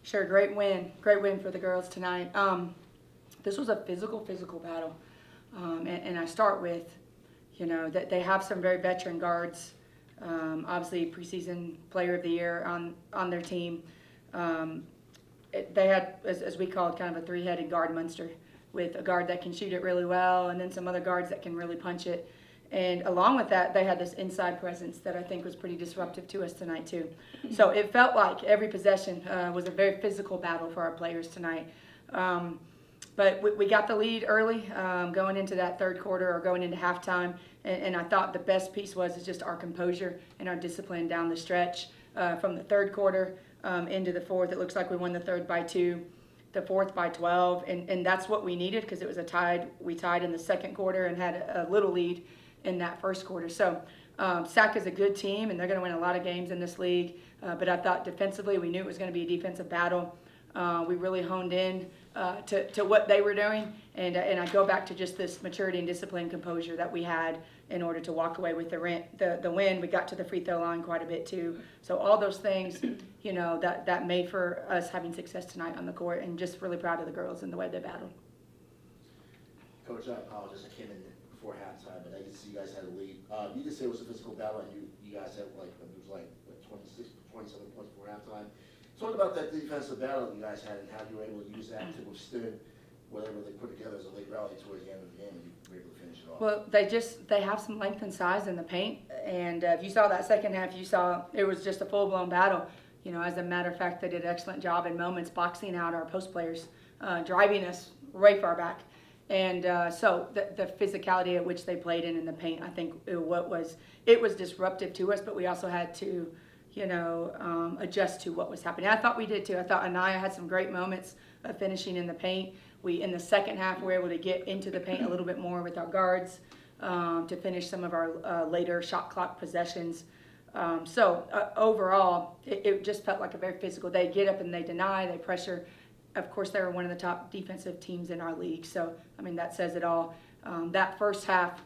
Sure, great win. Great win for the girls tonight. This was a physical battle. And I start with, that they have some very veteran guards. Obviously, preseason player of the year on their team. They had, as we call it, kind of a three-headed guard monster with a guard that can shoot it really well and then some other guards that can really punch it. And along with that, they had this inside presence that I think was pretty disruptive to us tonight, too. So it felt like every possession was a very physical battle for our players tonight. But we got the lead early going into that third quarter or going into halftime. And I thought the best piece was just our composure and our discipline down the stretch from the third quarter into the fourth. It looks like we won the third by 2, the fourth by 12. And that's what we needed because it was we tied in the second quarter and had a little lead in that first quarter. So SAC is a good team, and they're going to win a lot of games in this league. But I thought defensively, we knew it was going to be a defensive battle. We really honed in to what they were doing. And I go back to just this maturity and discipline composure that we had in order to walk away with the win. We got to the free throw line quite a bit, too. So all those things, that made for us having success tonight on the court, and just really proud of the girls and the way they battled. Coach, I apologize. I came in before halftime, but I could see you guys had a lead. You did say it was a physical battle, and you guys had it was 26, 27 points before halftime. Talk about that defensive battle that you guys had and how you were able to use that to withstand whatever they put together as a late rally towards the end of the game, and you were able to finish it off. Well, they have some length and size in the paint, and if you saw that second half, you saw it was just a full-blown battle. As a matter of fact, they did an excellent job in moments boxing out our post players, driving us way far back. And so the physicality at which they played in the paint, I think it was disruptive to us, but we also had to, adjust to what was happening. I thought we did too. I thought Anaya had some great moments of finishing in the paint. In the second half, we were able to get into the paint a little bit more with our guards to finish some of our later shot clock possessions. So overall, it just felt like a very physical. They get up and they deny, they pressure. Of course, they were one of the top defensive teams in our league. So, that says it all. That first half,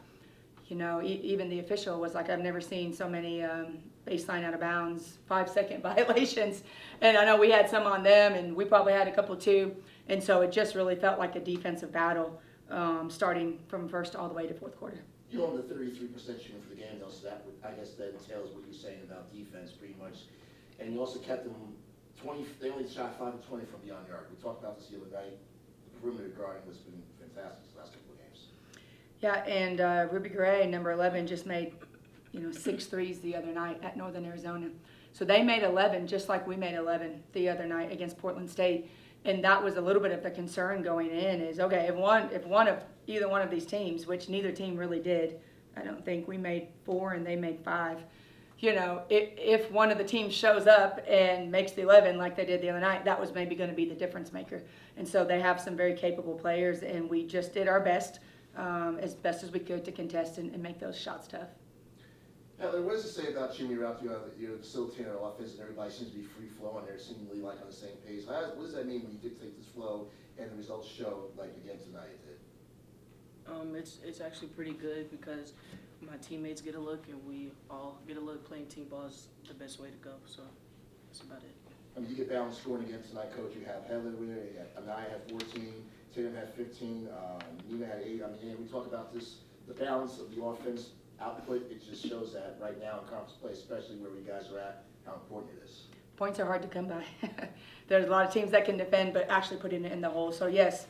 even the official was like, I've never seen so many baseline out of bounds, 5-second violations. And I know we had some on them, and we probably had a couple too. And so it just really felt like a defensive battle starting from first all the way to fourth quarter. You own the 33% shooting for the game, though, so I guess that entails what you're saying about defense pretty much. And you also kept them 20, they only shot 5 of 20 from beyond the arc. We talked about this the other night. The perimeter guarding has been fantastic the last couple of games. Yeah, and Ruby Gray, number 11, just made 6 threes the other night at Northern Arizona. So they made 11 just like we made 11 the other night against Portland State. And that was a little bit of the concern going in is, okay, if either one of these teams, which neither team really did, I don't think we made 4 and they made 5. If one of the teams shows up and makes the 11 like they did the other night, that was maybe going to be the difference maker. And so they have some very capable players, and we just did our best as we could to contest and make those shots tough. Heather, what does it say about Jimmy Ralph? You're facilitating our offense, and everybody seems to be free flowing. They're seemingly on the same pace. What does that mean when you dictate this flow and the results show like again tonight? It's actually pretty good because my teammates get a look and we all get a look. Playing team ball is the best way to go. So that's about it. You get balanced scoring again tonight, Coach. You have Heather with it. Anaya had 14. Tatum had 15. Nina had 8. And we talk about this, the balance of the offense output. It just shows that right now in conference play, especially where you guys are at, how important it is. Points are hard to come by. There's a lot of teams that can defend, but actually putting it in the hole. So yes,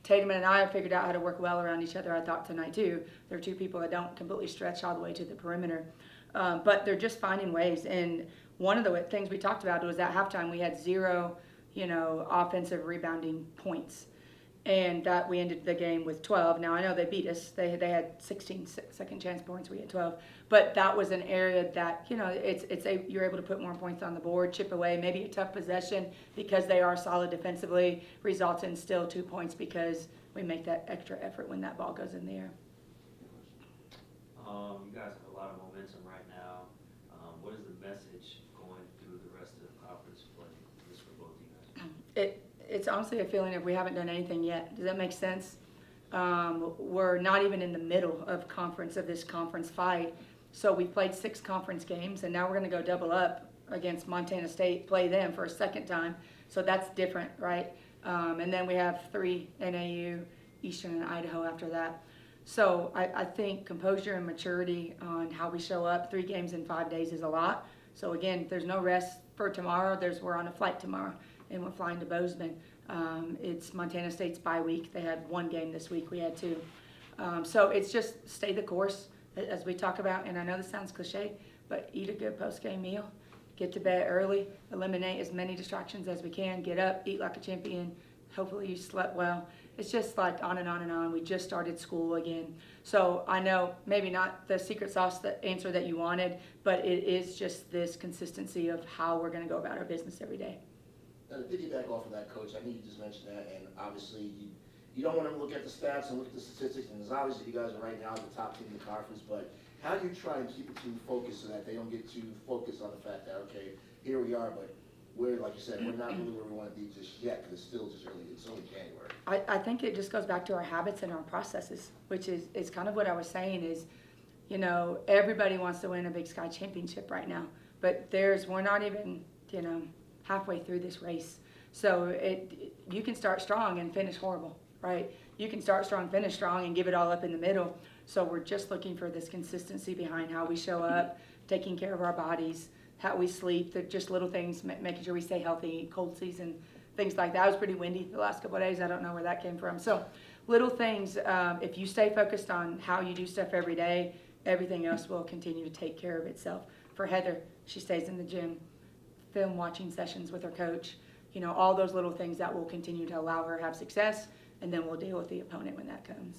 Tatum and I figured out how to work well around each other, I thought, tonight, too. They're two people that don't completely stretch all the way to the perimeter. But they're just finding ways. And one of the things we talked about was at halftime we had 0, offensive rebounding points. And that we ended the game with 12. Now, I know they beat us. They had 16 second chance points. We had 12. But that was an area that, you're able to put more points on the board, chip away, maybe a tough possession because they are solid defensively, results in still 2 points because we make that extra effort when that ball goes in the air. You guys have a lot of momentum right now. What is the message going through the rest of the conference play just for both of you guys? It's honestly a feeling of we haven't done anything yet. Does that make sense? We're not even in the middle of this conference fight. So we played 6 conference games, and now we're going to go double up against Montana State, play them for a second time. So that's different, right? And then we have 3 NAU, Eastern, and Idaho after that. So I think composure and maturity on how we show up, 3 games in 5 days is a lot. So again, there's no rest for tomorrow. We're on a flight tomorrow, and we're flying to Bozeman. It's Montana State's bye week. They had 1 game this week. We had 2. So it's just stay the course, as we talk about. And I know this sounds cliche, but eat a good post-game meal. Get to bed early. Eliminate as many distractions as we can. Get up, eat like a champion. Hopefully you slept well. It's just like on and on and on. We just started school again. So I know maybe not the secret sauce, the answer that you wanted, but it is just this consistency of how we're going to go about our business every day. Now, to piggyback off of that, Coach, I know you just mentioned that, and obviously you don't want to look at the stats and look at the statistics, and there's obviously you guys are right now the top team in the conference, but how do you try and keep the team focused so that they don't get too focused on the fact that, okay, here we are, but we're, like you said, we're not really where we want to be just yet, because it's still just early, it's only January. I think it just goes back to our habits and our processes, which is kind of what I was saying is, you know, everybody wants to win a Big Sky championship right now, but we're not even, you know, halfway through this race. So you can start strong and finish horrible, right? You can start strong, finish strong, and give it all up in the middle. So we're just looking for this consistency behind how we show up, taking care of our bodies, how we sleep, just little things, making sure we stay healthy, cold season, things like that. It was pretty windy the last couple of days. I don't know where that came from. So little things, if you stay focused on how you do stuff every day, everything else will continue to take care of itself. For Heather, she stays in the gym, film watching sessions with her coach, you know, all those little things that will continue to allow her to have success, and then we'll deal with the opponent when that comes.